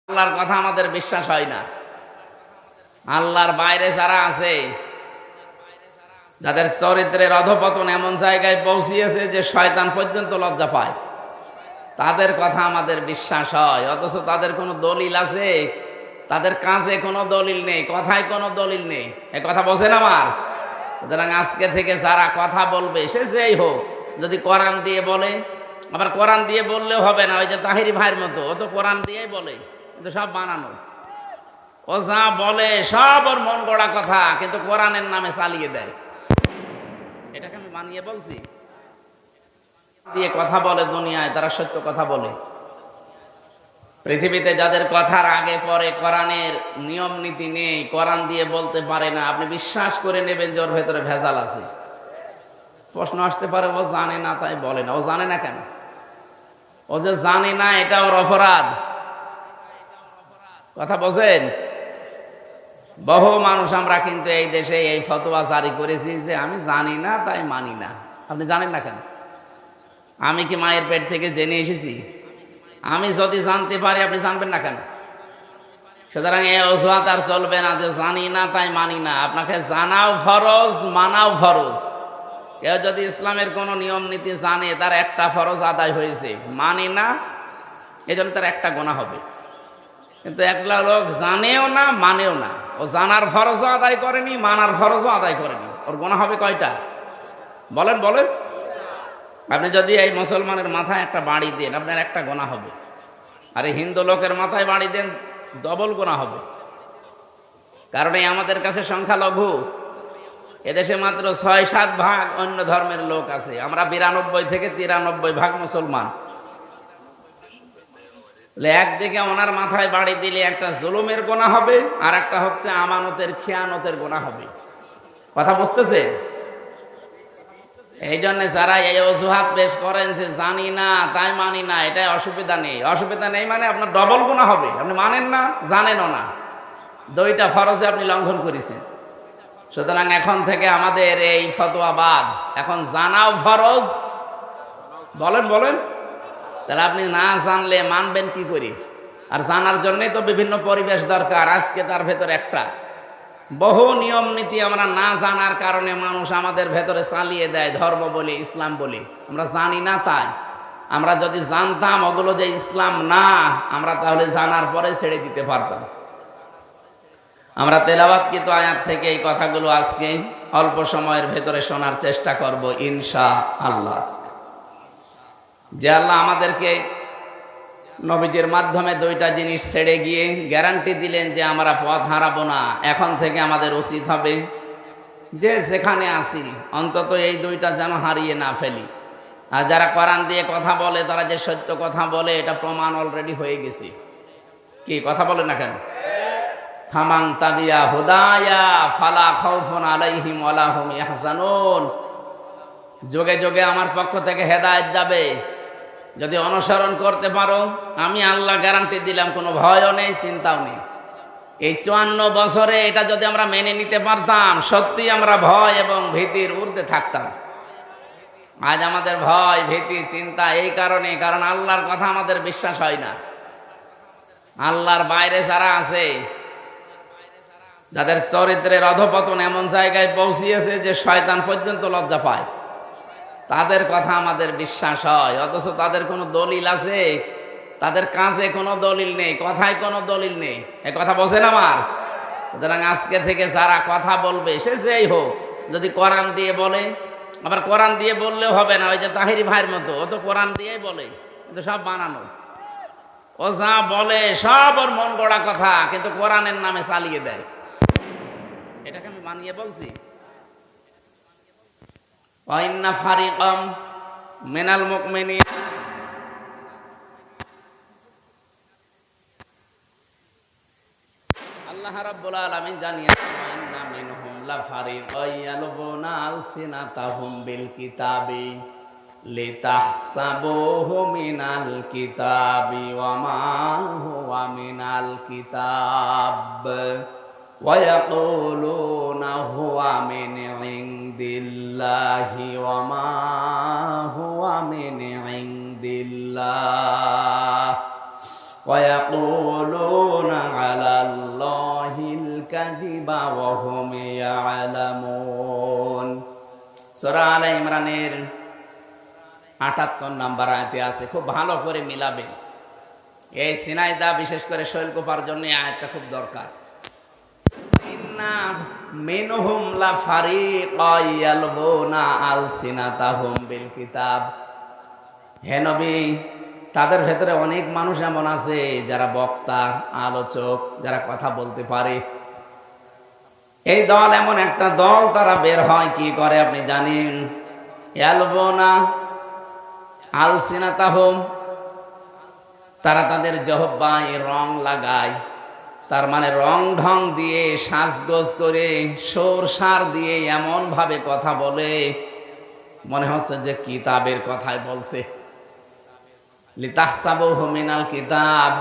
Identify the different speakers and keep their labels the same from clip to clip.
Speaker 1: আল্লাহর কথা আমাদের বিশ্বাস হয় না। আল্লাহর বাইরে যারা আছে, যাদের চরিত্রের অধপতন এমন জায়গায় পৌঁছিয়েছে যে শয়তান পর্যন্ত লজ্জা পায়, তাদের কথা আমাদের বিশ্বাস হয়। অথচ তাদের কোনো দলিল আছে? তাদের কাছে কোনো দলিল নেই, কথায় কোনো দলিল নেই। এ কথা বোঝেন আমার? সুতরাং আজকে থেকে যারা কথা বলবে, সে যেই হোক, যদি কোরআন দিয়ে বলে, আবার কোরআন দিয়ে বললেও হবে না। ওই যে তাহিরি ভাইয়ের মতো, ও তো কোরআন দিয়েই বলে, কিন্তু সব বানানো। ও যা বলে সব ওর মন গড়া কথা, কিন্তু কোরআনের নামে চালিয়ে দেয়। এটাকে আমি মানিয়ে বলছি। দিয়ে কথা বলে দুনিয়ায়, তারা সত্য কথা বলে। পৃথিবীতে যাদের কথার আগে পরে কোরআনের নিয়ম নীতি নেই, কোরআন দিয়ে বলতে পারে না, আপনি বিশ্বাস করে নেবেন যে ওর ভেতরে ভেজাল আছে। প্রশ্ন আসতে পারে, ও জানে না তাই বলে না। ও জানে না কেন? ও যে জানে না এটা ওর অপরাধ। কথা বোঝেন? বহু মানুষ আমরা কিন্তু এই দেশে এই ফতোয়া জারি করেছি যে আমি জানি না তাই মানি না। আপনি জানেন না কেন? আমি কি মায়ের পেট থেকে জেনে এসেছি? আমি যদি জানতে পারি, আপনি জানবেন না কেন? সুতরাং এই অজুহাত আর চলবে না যে জানি না তাই মানি না। আপনাকে জানাও ফরজ, মানাও ফরজ। কেউ যদি ইসলামের কোন নিয়ম নীতি জানে, তার একটা ফরজ আদায় হয়েছে, মানি না, এই জন্য তার একটা গুনাহ হবে। কিন্তু একলা লোক জানেও না, মানেও না। ও জানার ফরজও আদায় করেনি, মানার ফরজও আদায় করেনি, ওর গুনাহ হবে কয়টা? বলেন বলেন। আপনি যদি এই মুসলমানের মাথায় একটা বাড়ি দেন, আপনার একটা গুনাহ হবে। আর এই হিন্দু লোকের মাথায় বাড়ি দেন, ডবল গুনাহ হবে। কারণ এই আমাদের কাছে সংখ্যালঘু, এদেশে মাত্র ৬-৭ ভাগ অন্য ধর্মের লোক আছে। আমরা ৯২ থেকে ৯৩ ভাগ মুসলমান। একদিকে ওনার মাথায় বাড়ি দিলে একটা জুলুমের গুনাহ হবে, আর একটা হচ্ছে আমানতের খেয়ানতের গুনাহ হবে। কথা বুঝতেছে? এই জন্য যারা এই অজুহাত পেশ করেন যে জানি না তাই মানি না, এটাই অসুবিধা নেই। অসুবিধা নেই মানে আপনার ডবল গুনাহ হবে। আপনি মানেন না, জানেনও না, দুইটা ফরজে আপনি লঙ্ঘন করেছেন। সুতরাং এখন থেকে আমাদের এই ফতোয়া বাদ, এখন জানাও ফরজ। বলেন বলেন। তাহলে আপনি না জানলে মানবেন কি করে? আর জানার জন্যই তো বিভিন্ন পরিবেশ দরকার। আজকে তার ভেতর একটা বহু নিয়ম নীতি আমরা না জানার কারণে মানুষ আমাদের ভেতরে চালিয়ে দেয়। ধর্ম বলি, ইসলাম বলি, আমরা জানি না তাই। আমরা যদি জানতাম ওগুলো যে ইসলাম না, আমরা তাহলে জানার পরে ছেড়ে দিতে পারতাম। আমরা তেলাওয়াতকৃত আয়াত থেকে এই কথাগুলো আজকে অল্প সময়ের ভেতরে শোনার চেষ্টা করব ইনশাআল্লাহ। যে আল্লাহ আমাদেরকে নবীজির মাধ্যমে দুইটা জিনিস ছেড়ে গিয়ে গ্যারান্টি দিলেন যে আমরা পথ হারাবো না। এখন থেকে আমাদের উচিত হবে যে যেখানে আসি অন্তত এই দুইটা যেন হারিয়ে না ফেলি। আর যারা কোরআন দিয়ে কথা বলে, তারা যে সত্য কথা বলে, এটা প্রমাণ অলরেডি হয়ে গেছে। কি কথা বলে না কেন? ফামান তাবিয়া হুদায়া ফালা খাউফুন আলাইহিম ওয়ালা হুম ইয়াহজানুন। যোগে যোগে আমার পক্ষ থেকে হেদায়েত যাবে। যদি অনুসরণ করতে পারো, আমি আল্লাহ গ্যারান্টি দিলাম, কোনো ভয়ও নেই, চিন্তাও নেই। এই ৫৪ বছরে এটা যদি আমরা মেনে নিতে পারতাম, সত্যি আমরা ভয় এবং ভীতির ঊর্ধ্বে থাকতাম। আজ আমাদের ভয়, ভীতি, চিন্তা এই কারণে, কারণ আল্লাহর কথা আমাদের বিশ্বাস হয় না। আল্লাহর বাইরে যারা আছে, যাদের চরিত্রের অধপতন এমন জায়গায় পৌঁছিয়েছে যে শয়তান পর্যন্ত লজ্জা পায়, তাদের কথা আমাদের বিশ্বাস হয়। অথচ তাদের কোনো দলিল আছে? তাদের কাছে কোনো দলিল নেই, কথায় কোনো দলিল নেই। এ কথা বোঝেন আমার? সুতরাং আজকে থেকে যারা কথা বলবে, সে যেই হোক, যদি কোরআন দিয়ে বলে, আবার কোরআন দিয়ে বললেও হবে না। ওই যে তাহিরি ভাইয়ের মতো, ও তো কোরআন দিয়েই বলে, কিন্তু সব বানানো। ও যা বলে সব ওর মন গড়া কথা, কিন্তু কোরআনের নামে চালিয়ে দেয়। এটাকে আমি মানিয়ে বলছি। ওয়াইন্না ফারিকাম মিনাল মুমিনিন, আল্লাহ রাব্বুল আলামিন জানিয়েছেন, ওয়াইন্না মিনহুম লাফারিকান ইয়ালবুনা আলসিনাতাহুম বিল কিতাবি লিতাহসাবুহু মিনাল কিতাবি ওয়া মা হুয়া মিনাল কিতাব ওয়া ইয়াকুলুনা হুয়া মিন ইনদিল্লাহি ওয়া মা হুয়া মিন ইনদিল্লাহ ওয়া ইয়াকুলুনা কাযিবা ওয়া হুম ইয়ালামুন। সূরা আলে ইমরানের ৭৮ নম্বর আয়াতে আছে, খুব ভালো করে মিলাবেন। এই সিনাইদা বিশেষ করে শৈলকুপার জন্য এই আয়াতটা খুব দরকার। ইন্না মিনহুম লা ফারিকান ইয়ালবুনা আলসিনাতাহুম বিল কিতাব। হে নবী, তাদের ভেতরে অনেক মানুষ এমন আছে যারা বক্তা, আলোচক, যারা কথা বলতে পারে। এই দল এমন একটা দল, তারা বের হয় কি করে আপনি জানেন? ইয়ালবুনা আলসিনাতাহুম, তারা তাদের জিহ্বায় রং লাগায়। তার মানে রং ঢং দিয়ে, সাজগোজ করে, সুর সার দিয়ে এমন ভাবে কথা বলে মনে হচ্ছে যে কিতাবের কথাই বলছে। লিতাহসাবুহু মিনাল কিতাব,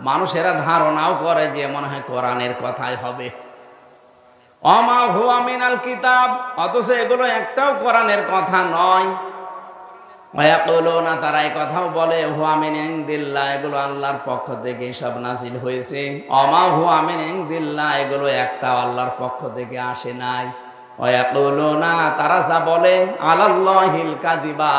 Speaker 1: মানুষেরা ধারণাও করে যে মনে হয় কোরআনের কথাই হবে। ওমা হুয়া মিনাল কিতাব, অথচ এগুলো একটাও কোরআনের কথা নয়। ওয়ায়াকুলুনা, তারা এই কথাও বলে হুয়া মিন ইনদিল্লাহ, এগুলো আল্লাহর পক্ষ থেকে সব নাজিল হয়েছে। ওমা হুয়া মিন ইনদিল্লাহ, এগুলো একটাও আল্লাহর পক্ষ থেকে আসে নাই। ওয়ায়াকুলুনা, তারা যা বলে আলাল্লাহিল কাযিবা,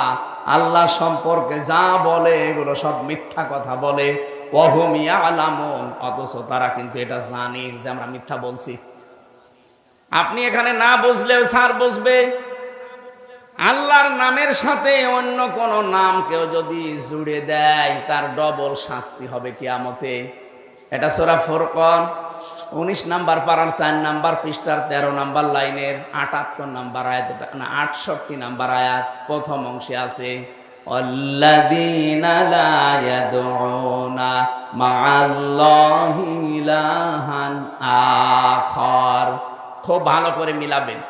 Speaker 1: আল্লাহ সম্পর্কে যা বলে এগুলো সব মিথ্যা কথা বলে। ওয়া হুম ইয়ালামুন, অথচ তারা কিন্তু এটা জানে যে আমরা মিথ্যা বলছি। আপনি এখানে না বুঝলেও স্যার বুঝবে। আল্লাহর নামের সাথে অন্য কোন নাম কেউ যদি জুড়ে দেয় তার ডবল শাস্তি হবে কিয়ামতে। এটা সূরা ফুরকান 19 নাম্বার পারার 4 নাম্বার পৃষ্ঠার 13 নাম্বার লাইনের 78 নাম্বার আয়াত, না 68 নাম্বার আয়াত, প্রথম অংশে আছে আল্লাযীনা লা ইয়াদউনা মা'আল্লাহি ইলাহান আখার। খুব ভালো করে মিলাবেন।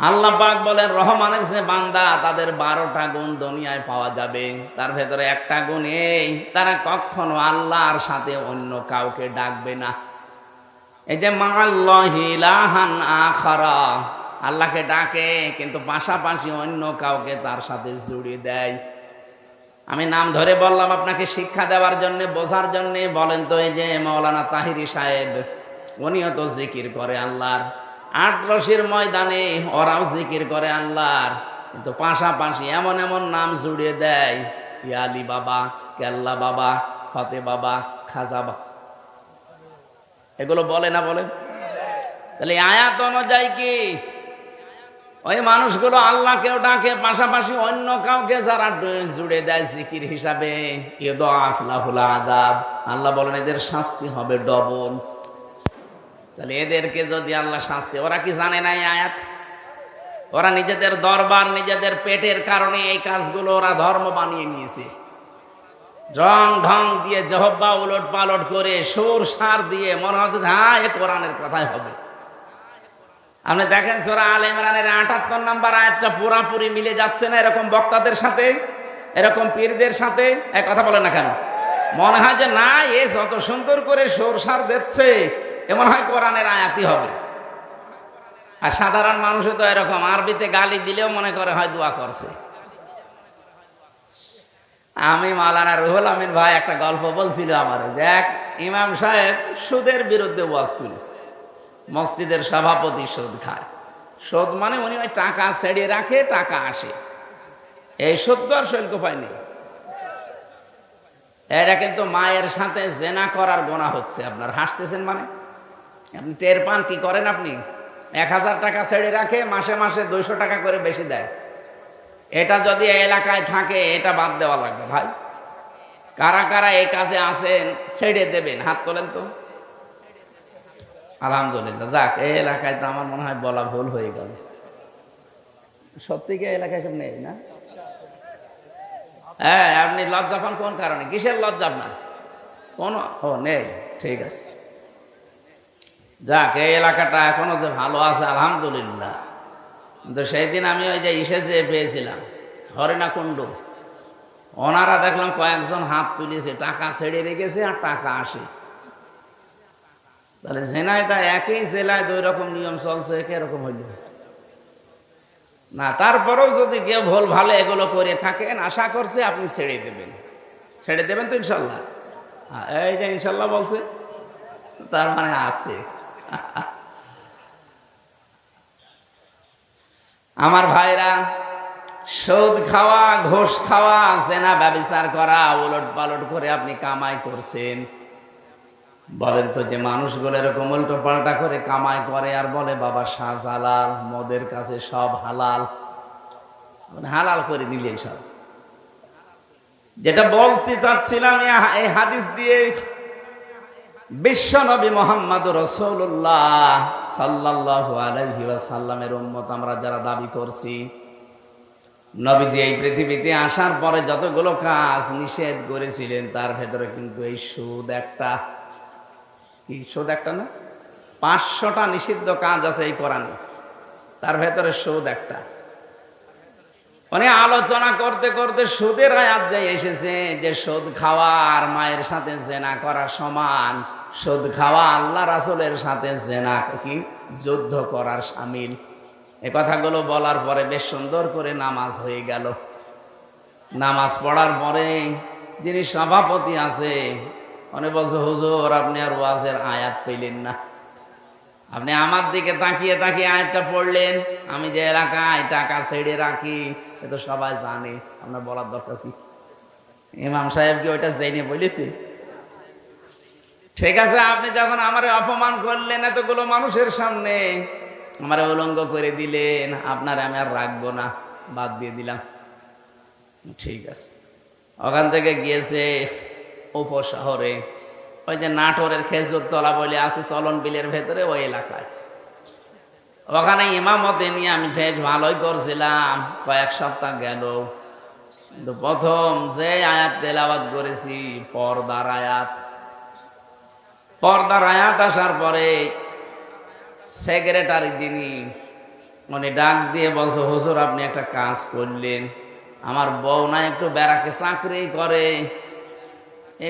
Speaker 1: আল্লাহ পাক বলেন রহমানের যে বান্দা, তাদের 12টা গুণ দুনিয়ায় পাওয়া যাবে। তার ভেতরে একটা গুণ এই, তারা কখনো আল্লাহর সাথে অন্য কাউকে ডাকবে না। এই যে মা'আল্লাহি ইলাহান আখারা, আল্লাহকে ডাকে কিন্তু পাশাপাশি অন্য কাউকে তার সাথে জুড়িয়ে দেয়। আমি নাম ধরে বললাম আপনাকে শিক্ষা দেওয়ার জন্য, বোঝার জন্য। বলেন তো, এই যে মাওলানা তাহিরি সাহেব, উনিও তো জিকির করে আল্লাহর। 8 রশির ময়দানে ওরাও জিকির করে আল্লাহর, কিন্তু পাশাপাশি এমন এমন নাম জুড়িয়ে দেয়, ইয়া আলী বাবা, কেল্লা বাবা, ফতে বাবা, খাজা বাবা। এগুলো বলে না বলে? তাহলে আয়াত অনুযায়ী কি ওই মানুষগুলো আল্লাহকেও ডাকে, পাশাপাশি অন্য কাউকে যারা জুড়ে দেয় জিকির হিসাবে, ইউদাআফ লাহুল আযাব, আল্লাহ বলেন এদের শাস্তি হবে ডবল। তাহলে এদেরকে যদি আল্লাহ শাস্তি, ওরা কি জানে না এই আয়াত? ওরা নিজেদের দরবার, নিজেদের পেটের কারণে এই কাজগুলো ওরা ধর্ম বানিয়ে নিয়েছে। রং ঢং দিয়ে, জিহ্বা উলট পালট করে, সুর সার দিয়ে মনে হচ্ছে হ্যাঁ এ কোরআনের কথাই হবে। আপনি দেখেন সূরা আলে ইমরানের ৭৮ নাম্বার আয়াতটা পুরাপুরি মিলে যাচ্ছে না এরকম বক্তাদের সাথে, এরকম পীরদের সাথে? এক কথা বলেন না কেন? মনে হয় যে না, এ যত সুন্দর করে সুর সার দিচ্ছে এমন হয় কোরআনের আয়াতই হবে। আর সাধারণ মানুষও তো এরকম, আরবিতে গালি দিলেও মনে করে হয় দোয়া করছে। আমি মাওলানা রুহুল আমিন ভাই একটা গল্প বলছিল আমার, দেখ ইমাম সাহেব সুদের বিরুদ্ধে ওয়াজ করেছে। মসজিদের সভাপতি সুদ খায়। সুদ মানে উনি ওই টাকা ছেড়ে রাখে, টাকা আসে, এই সুদ তো আর শৈলকুপায় নেই। এটা কিন্তু মায়ের সাথে জেনা করার গুনাহ হচ্ছে। আপনার হাসতেছেন মানে? আপনি টের পান কি করেন? আপনি 1000 টাকা ছেড়ে রাখে, মাসে মাসে 200 টাকা করে বেশি দেয়। এটা যদি এলাকায় থাকে এটা বাদ দেওয়া লাগবে ভাই। কারা কারা এই কাজে আছেন ছেড়ে দেবেন? হাত তোলেন তো। আলহামদুলিল্লাহ, যাক, এই এলাকায় তো আমার মনে হয় বলা ভুল হয়ে গেল। সত্যি কি এলাকায় সব নেই না? হ্যাঁ, আপনি লজ্জা পান কোন কারণে? কিসের লজ্জা আপনার? কোন ও নেই, ঠিক আছে। যাক, এই এলাকাটা এখনো যে ভালো আছে আলহামদুলিল্লাহ। কিন্তু সেই দিন আমি ওই যে যে পেয়েছিলাম হরিণাকুণ্ড, ওনারা দেখলাম কয়েকজন হাত তুলেছে, টাকা ছেড়ে রেখেছে আর টাকা আসে। তাহলে ঝিনাইদহ একই জেলায় 2 রকম নিয়ম চলছে, কিরকম হইল না? তারপরেও যদি কেউ ভুল ভালো এগুলো করে থাকেন, আশা করছে আপনি ছেড়ে দেবেন। ছেড়ে দেবেন তো ইনশাল্লাহ? এই যে ইনশাল্লাহ বলছে, তার মানে আছে। আমার ভাইরা, সুদ খাওয়া, ঘুষ খাওয়া, জেনা ব্যভিচার করা, উলট পালট করে আপনি কামাই করছেন। বলেন তো, যে মানুষগুলো এরকম উল্টো পাল্টা করে কামাই করে আর বলে বাবা শাহজালাল, মদের কাছে সব হালাল, হালাল করে নিলেন সব। যেটা বলতে চাচ্ছিলাম এই হাদিস দিয়ে, বিশ্ব নবী মুহাম্মদ রাসূলুল্লাহ সাল্লাল্লাহু আলাইহি ওয়াসাল্লামের উম্মত আমরা যারা দাবি করছি, নবীজি এই পৃথিবীতে আসার পরে যতগুলো কাজ নিষেধ করেছিলেন তার ভেতরে কিন্তু এই সুদ একটা। কি সুদ একটা না? 500টা নিষিদ্ধ কাজ আছে এই কোরআনে, তার ভেতরে সুদ একটা। মানে আলোচনা করতে করতে সুদের আয়াত যে এসেছে, যে সুদ খাওয়া আর মায়ের সাথে জেনা করা সমান, সুদ খাওয়া আল্লাহ রাসূলের সাথে জেনা কি যুদ্ধ করার শামিল। এই কথাগুলো বলার পরে বেশ সুন্দর করে নামাজ হয়ে গেল। নামাজ পড়ার পরে যিনি সভাপতি আছে উনি বলছে, হুজুর আপনি আর ওয়াজের আয়াত পেলেন না, আপনি আমার দিকে তাকিয়ে তাকিয়ে আয়াতটা পড়লেন। আমি যে এলাকায় টাকা ছেড়ে রাখি এ তো সবাই জানে, আপনার বলার দরকার কি? ইমাম সাহেব কি ওইটা জেনে বলেছে? ঠিক আছে, আপনি যখন আমারে অপমান করলেন এতগুলো মানুষের সামনে, আমারে উলঙ্গ করে দিলেন, আপনার আমি আর রাখবো না, বাদ দিয়ে দিলাম। ঠিক আছে, ওখান থেকে গিয়েছে উপশহরে, ওই যে নাটোরের খেজুর তলা বলে আছে চলন বিলের ভেতরে, ওই এলাকায়। ওখানে ইমামতে নিয়ে আমি বেশ ভালোই করছিলাম, কয়েক সপ্তাহ গেল। কিন্তু প্রথম যে আয়াত তেলাওয়াত করেছি পর্দার আয়াত, পর্দার আয়াত আসার পরে সেক্রেটারি যিনি উনি ডাক দিয়ে বলছে, হুজুর আপনি একটা কাজ করলেন, আমার বউ না একটু ব্যারাকে চাকরি করে,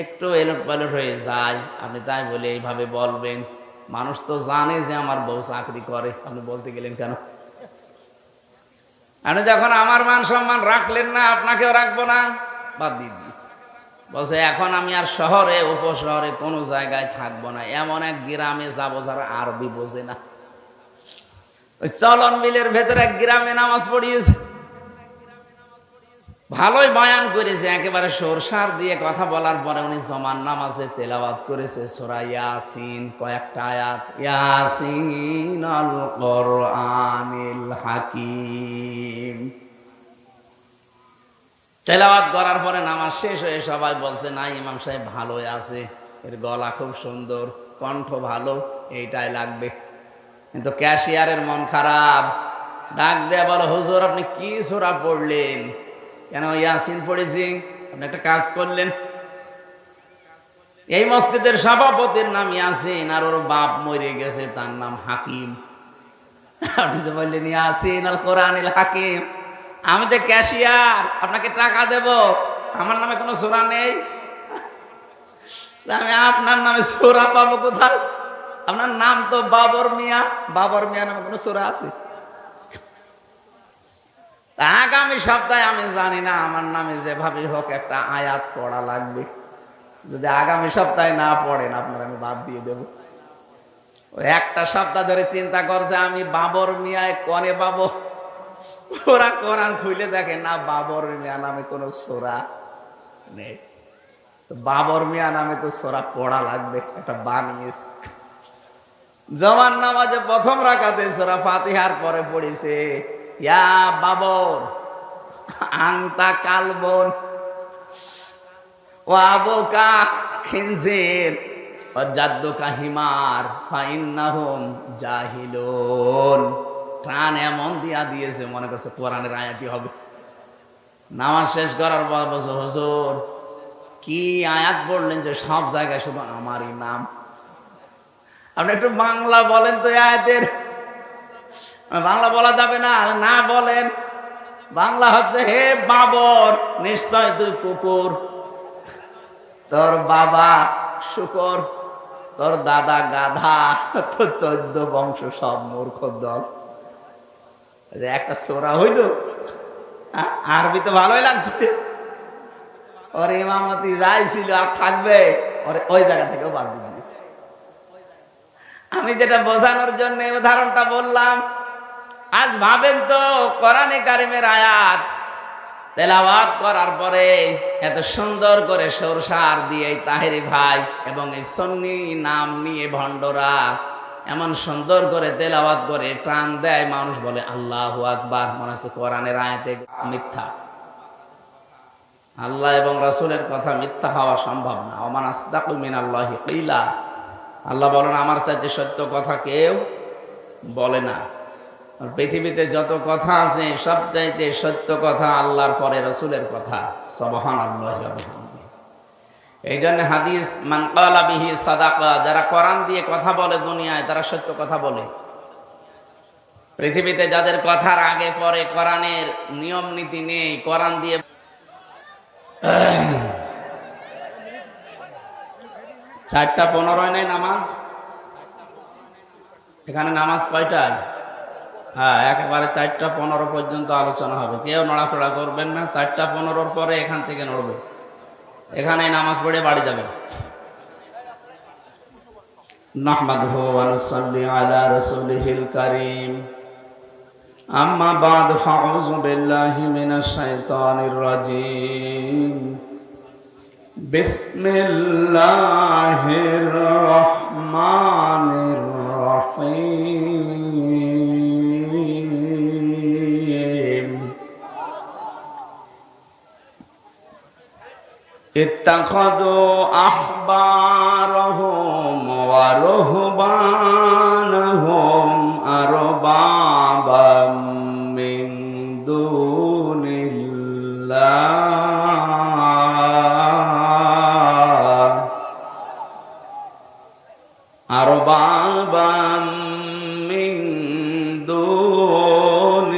Speaker 1: একটু এলোট পালট হয়ে যায়, আপনি তাই বলে এইভাবে বলবেন? মানুষ তো জানে যে আমার বউ চাকরি করে, আপনি বলতে গেলেন কেন? আপনি যখন আমার মান সম্মান রাখলেন না, আপনাকেও রাখবো না, বাদ দিয়ে দিয়েছি। বলছে এখন আমি আর শহরে উপশহরে কোনো জায়গায় থাকবো না, এমন এক গ্রামে যাবো যারা আরবি বোঝে না। ওই চলন বিলের ভেতরে এক গ্রামে নামাজ পড়িয়েছে, ভালোই বয়ান করেছে, একেবারে সরসার দিয়ে কথা বলার পরে উনি জমান নামাজে তেলাওয়াত করেছে সূরা ইয়াসিন, কয়েকটা আয়াত, ইয়াসিন আল কোরআনিল হাকিম। তেলাওয়াত করার পরে নামাজ শেষ হয়ে সবাই বলছে, না ইমাম সাহেব ভালোই আছে, এর গলা খুব সুন্দর, কণ্ঠ ভালো, এইটাই লাগবে। কিন্তু ক্যাশিয়ারের মন খারাপ, ডাক দেয়া বলো, হুজুর আপনি কি সূরা পড়লেন? কেন? ইয়াসিন পড়েছি। আপনি একটা কাজ করলেন, এই মসজিদের সভাপতির নাম ইয়াসিন আর ওর বাপ মরে গেছে, তার নাম হাকিম। আপনি তো বললেন ইয়াসিন আল কোরআনিল হাকিম, আমি তো ক্যাশিয়ার, আপনাকে টাকা দেব, আমার নামে কোনো সূরা নেই, আমি আপনার নামে সূরা পাবো কোথায়? আপনার নাম তো বাবর মিয়া, বাবর মিয়া নামে কোনো সূরা আছে? আগামী সপ্তাহে আমি জানি না, আমার নামে যেভাবে হোক একটা আয়াত পড়া লাগবে, যদি আগামী সপ্তাহে না পড়েন আপনার আমি বাদ দিয়ে দেব। ওই একটা সপ্তাহ ধরে চিন্তা করছে আমি বাবর মিয়ায় কনে পাবো, ওরা কোরআন খুলে দেখে না বাবর মিয়া নামে কোনো সূরা নেই। বাবর মিয়া নামে তো সূরা পড়া লাগবে, একটা বানিয়েছে। জমান নামাজে প্রথম রাকাতে সূরা ফাতিহার পরে পড়েছে, ইয়া বাবর আনতা কালবন ওয়া আবুকা খিনজির ওয়া জাদ্দুকা হিমার ফাইন্নাহুম জাহিলুন। টান এমন দিয়া দিয়েছে মনে করছে কোরআনের আয়াতই হবে। নামাজ শেষ করার পর বলছে, হুজুর কি আয়াত পড়লেন যে সব জায়গায় শুধু আমারই নাম? আপনি একটু বাংলা বলেন তো আয়াতের। বাংলা বলা যাবে না, না বলেন। বাংলা হচ্ছে, হে বাবর নিশ্চয় তুই কুকুর, তোর বাবা শুকর, তোর দাদা গাধা, তোর 14 বংশ সব মূর্খ দল। একটা সূরা হইল, আরবি তো ভালোই লাগছে। ওর ইমামতি যাই ছিল আর থাকবে, ওই জায়গা থেকেও বাদ দিয়ে দিয়েছে। আমি যেটা বোঝানোর জন্য উদাহরণটা বললাম, আজ ভাবেন তো কোরআনে কারিমের আয়াত তেলাওয়াত করার পরে এত সুন্দর করে সরসার দিয়ে তাহেরি ভাই এবং এই সন্নি নাম নিয়ে ভণ্ডরা এমন সুন্দর করে তেলাওয়াত করে টান দেয়, মানুষ বলে আল্লাহু আকবার, মনে হচ্ছে কোরআনের আয়াতে মিথ্যা। আল্লাহ এবং রাসূলের কথা মিথ্যা হওয়া সম্ভব না। ওমান আসদাকু মিনাল্লাহি কিলা, আল্লাহ বলেন আমার চাইতে সত্য কথা কেউ বলে না। পৃথিবীতে যত কথা আছে সবচাইতে সত্য কথা আল্লাহর পরে রাসূলের কথা। সুবহানাল্লাহি ওয়া বিহামদিহি। এই জন্য হাদিস মান ক্বালা বিহি সাদাকা, যারা কোরআন দিয়ে কথা বলে দুনিয়ায় তারা সত্য কথা বলে। পৃথিবীতে যাদের কথার আগে পরে কোরআনের নিয়ম নীতি নেই, কোরআন দিয়ে 4:15 নেই নামাজ। এখানে নামাজ কয়টায়? হ্যাঁ, একেবারে 4:15 পর্যন্ত আলোচনা হবে। কেউ নড়াচড়া করবেন না। 4:15 পরে এখান থেকে নড়বে, এখানে নামাজ পড়ে বাড়ি যাবে। নাহমাদুহু ওয়া নুসাল্লি আলা রাসূলিহিল কারীম। আম্মা বা'দু ফাউযু বিল্লাহি মিনাশ শাইতানির রাজীম। বিসমিল্লাহির রহমানির রহিম। ইত্তাখাযু আহবারহুম ওয়া রুহবানহুম আরবাবাম মিন দুনিল্লাহ, আরবাবাম মিন দুনিল্লাহি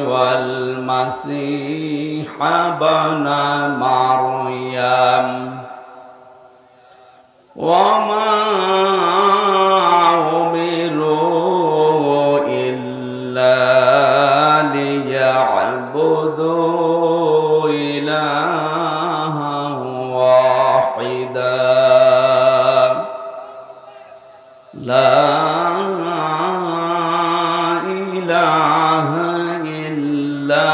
Speaker 1: ওয়াল মাসীহ ইবনা মারইয়াম ওয়া মা উমিরু ইল্লা লিয়া'বুদু ইলাহান ওয়াহিদা লা ইলাহা ইল্লা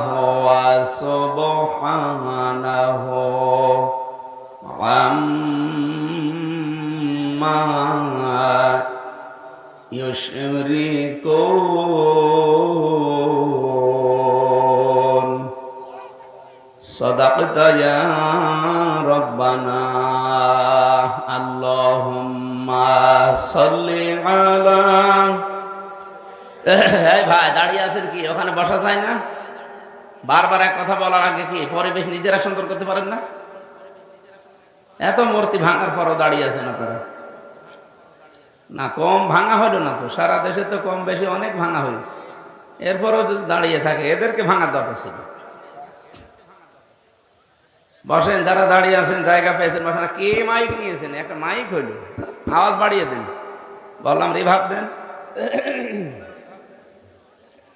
Speaker 1: হুয়া সুবহানাহু আম্মা ইউশরিকুন। সাদাকতা ইয়া রাব্বানা। আল্লাহুম্মা সাল্লি আলা। এই ভাই দাঁড়িয়ে আছেন কি? ওখানে বসা যায় না? বারবার এক কথা বলার আগে কি পরিবেশ নিজেরা সুন্দর করতে পারেন না? এত মূর্তি ভাঙার পরও দাঁড়িয়ে আছেন আপনারা। না কম ভাঙা হলো না তো, সারা দেশে তো কম বেশি অনেক ভাঙা হয়েছে, এরপরও যদি দাঁড়িয়ে থাকে এদেরকে ভাঙার দরকার ছিল। বসেন, যারা দাঁড়িয়ে আছেন জায়গা পেয়েছেন বসেন। কে মাইক নিয়েছেন? একটা মাইক হইল, আওয়াজ বাড়িয়ে দেন, বললাম রিভাব দেন।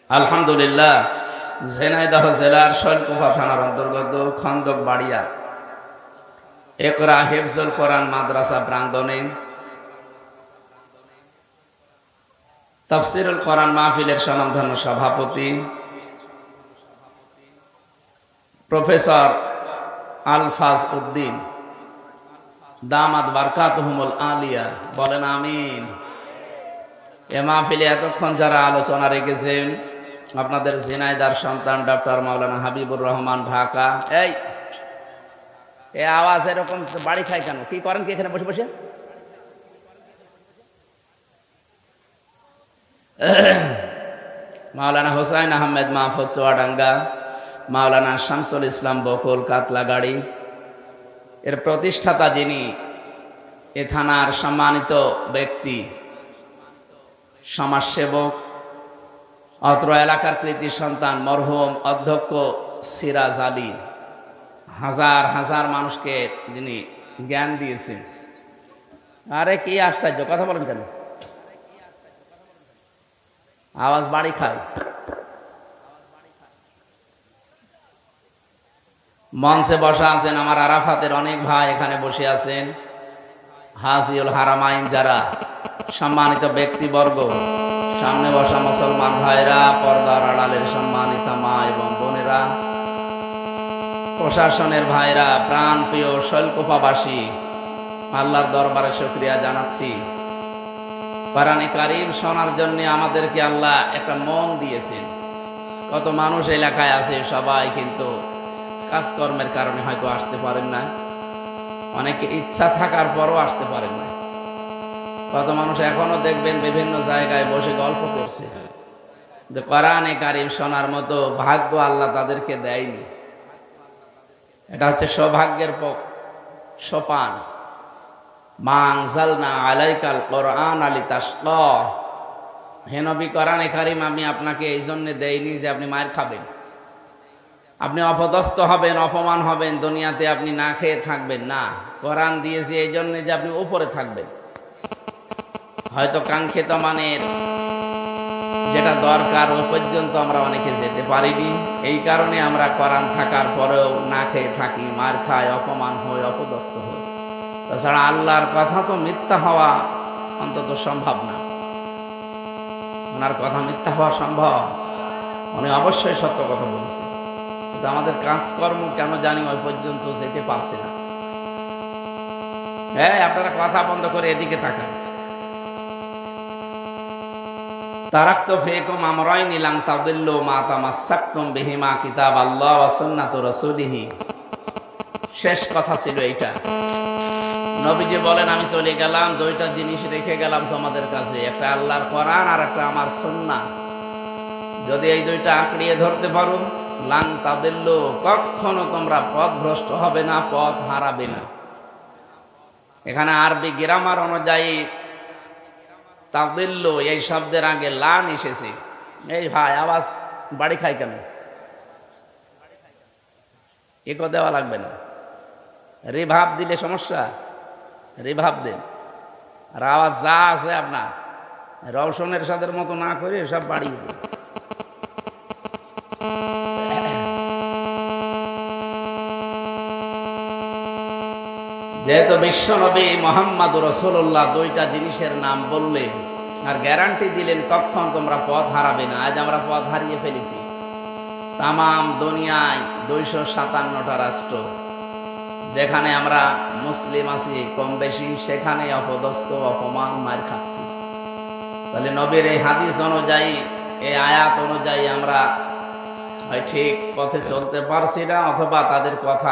Speaker 1: আলহামদুলিল্লাহ, ঝিনাইদহ জেলার শৈলকুপা থানার অন্তর্গত খন্দক বাড়িয়া ইকরা হিফজুল কোরআন মাদ্রাসা প্রাঙ্গণে তাফসীরুল কোরআন মাহফিলের স্বনামধন্য সভাপতি প্রফেসর আলফাজ উদ্দিন দামাত বারকাতুহুমুল আলিয়া, বলেন আমিন। এ মাহফিলে এতক্ষণ যারা আলোচনা রেখেছেন আপনাদের ঝিনাইদার সন্তান ডক্টর মাওলানা হাবিবুর রহমান ঢাকা। এই আওয়াজ এরকম বাড়ি খায় কেন? কি করেন কি এখানে বসে বসে? মাওলানা হোসাইন আহমেদ মাহফুজ চুয়াডাঙ্গা, মাওলানা শামসুল ইসলাম বকুল কাতলাগাড়ি, এর প্রতিষ্ঠাতা যিনি এ থানার সম্মানিত ব্যক্তি, সমাজসেবক, অত্র এলাকার কৃতি সন্তান মরহুম অধ্যক্ষ সিরাজ আলী, হাজার হাজার মানুষকে যিনি জ্ঞান দিয়েছেন। আরে কি আশ্চর্য, কথা বলেন কেন? আওয়াজ বাড়ি খায়। মঞ্চে বসা আছেন আমার আরাফাতের অনেক ভাই, এখানে বসে আছেন। হাজিউল হারামাইন যারা, সম্মানিত ব্যক্তিবর্গ, সামনে বসা মুসলমান ভাইরা, পর্দার আড়ালের সম্মানিত মা এবং বোনেরা, প্রশাসনের ভাইরা, প্রাণ প্রিয় শৈলকুপাবাসী, আল্লাহর দরবারে শুকরিয়া জানাচ্ছি। কোরআনে কারীম শোনার জন্য আমাদেরকে আল্লাহ একটা মন দিয়েছেন। কত মানুষ এলাকায় আছে, সবাই কিন্তু কাজকর্মের কারণে হয়তো আসতে পারেন না, অনেকে ইচ্ছা থাকার পরও আসতে পারেন না। কত মানুষ এখনো দেখবেন বিভিন্ন জায়গায় বসে গল্প করছে, যে কোরআনে কারীম শোনার মতো ভাগ্য আল্লাহ তাদেরকে দেয়নি। এটা হচ্ছে সৌভাগ্যের সোপান। মা আনজালনা আলাইকাল কোরআন লিতাশকা। হে নবী, কোরআনে কারীম আমি আপনাকে এই জন্য দেইনি যে আপনি মার খাবেন, আপনি অপদস্থ হবেন, অপমান হবেন, দুনিয়াতে আপনি না খেয়ে থাকবেন না। কোরআন দিয়েছি এই জন্য যে আপনি উপরে থাকবেন। হয়তো কাঙ্ক্ষিত মানের যেটা দরকার ওই পর্যন্ত আমরা অনেকে যেতে পারিনি, এই কারণে আমরা কোরআন থাকার পরেও না খেয়ে থাকি, মার খাই, অপমান হই, অপদস্থ হই। তাছাড়া আল্লাহর কথা তো মিথ্যা হওয়া অন্তত সম্ভব না। ওনার কথা মিথ্যা হওয়া সম্ভব? উনি অবশ্যই সত্য কথা বলছে, কিন্তু আমাদের কাজকর্ম কেন জানি ওই পর্যন্ত যেতে পারছি না। হ্যাঁ, আপনারা কথা বন্ধ করে এদিকে তাকান। তারাকতু ফীকুম আমরাইনি লান তাদিল্লু মা তামাসসাকতুম বিহিমা কিতাবাল্লাহ ওয়া সুন্নাতু রাসূলিহি। শেষ কথা ছিল এইটা। নবীজি বলেন, আমি চলে গেলাম, দুইটা জিনিস রেখে গেলাম তোমাদের কাছে, একটা আল্লাহর কোরআন আর একটা আমার সুন্নাহ। যদি এই দুইটা আঁকড়িয়ে ধরতে পারো, লান তাদিল্লু, কখনো তোমরা পথভ্রষ্ট হবে না, পথ হারাবে না। এখানে আরবি গ্রামার অনুযায়ী তাদিল্লু এই শব্দের আগে লান এসেছে। এই ভাই, আওয়াজ বাড়ি খায় কেন? ইকো দেওয়া লাগবে না, রিভাব দিলে সমস্যা, রিভাব দেন। আর আওয়াজ যা আছে আপনার রওশনের সাথে মতো না করে সব বাড়িয়ে দেন। যেহেতু বিশ্বনবী মুহাম্মদুর রাসূলুল্লাহ দুইটা জিনিসের নাম বললেন আর গ্যারান্টি দিলেন কখন তোমরা পথ হারাবে না, আজ আমরা পথ হারিয়ে ফেলেছি। তামাম দুনিয়ায় 257টা রাষ্ট্র, যেখানে আমরা মুসলিম আছি কম বেশি, সেখানে অপদস্থ, অপমান, মার খাচ্ছি। তাহলে নবীর এই হাদিস অনুযায়ী, এই আয়াত অনুযায়ী আমরা ঠিক পথে চলতে পারছি না, অথবা তাদের কথা